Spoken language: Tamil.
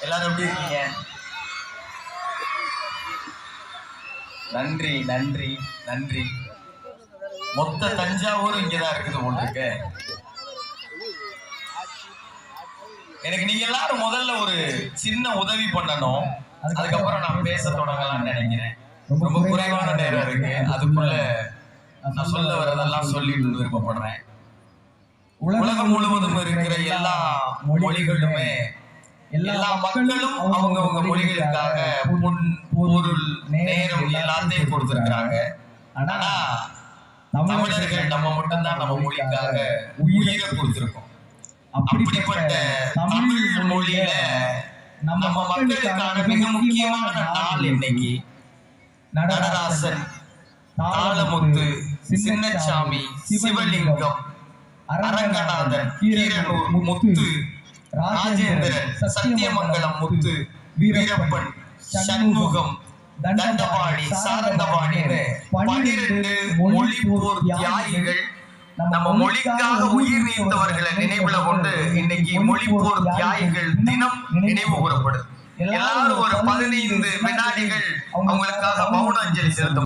எல்லாரும் எப்படி இருக்கீங்க? நன்றி நன்றி நன்றி. மொத்த தஞ்சாவூர் இங்கதான் இருக்குது உங்களுக்கு. எனக்கு நீங்க எல்லாரும் முதல்ல ஒரு சின்ன உதவி பண்ணணும். அதுக்கப்புறம் நான் பேச தொடங்கலாம்னு நினைக்கிறேன். ரொம்ப குறைவான நேரம் இருக்கு. அதுக்குள்ள நான் சொல்ல வரதெல்லாம் சொல்லிட்டு விருப்பப்படுறேன். உலகம் முழுவதும் இருக்கிற எல்லா மொழிகளுமே எல்லா மக்களும் அவங்க மொழிகளுக்காக பொருள் நேரம் எல்லாத்தையும் கொடுத்திருக்கிறாங்க. ஆனா தமிழர்கள் நம்ம மட்டும்தான் நம்ம மொழிக்காக உயிரை கொடுத்திருக்கோம். அப்படிப்பட்ட தமிழ் மொழியில நம்ம மக்களுக்கான மிக முக்கியமான நாள் இன்னைக்கு. நடராசன், தாளமுத்து, சின்னசாமி, சிவலிங்கம், அரங்கநாதன், கீரனூர் முத்து, ராஜேந்திரன், சத்தியமங்கலம் முத்து, வீரப்பன், சண்முகம், தண்டபாணி, சாரங்கபாணின்னு 12 மொழிப்போர் தியாகிகள் நம்ம மொழிக்காக உயிர் நீத்தவர்களை நினைவுல கொண்டு இன்னைக்கு மொழிப்போர் தியாகிகள் தினம் நினைவு கூறப்படுது. எல்லாரும் ஒரு 15 வினாடிகள் அவங்களுக்காக மௌன அஞ்சலி செலுத்தும்.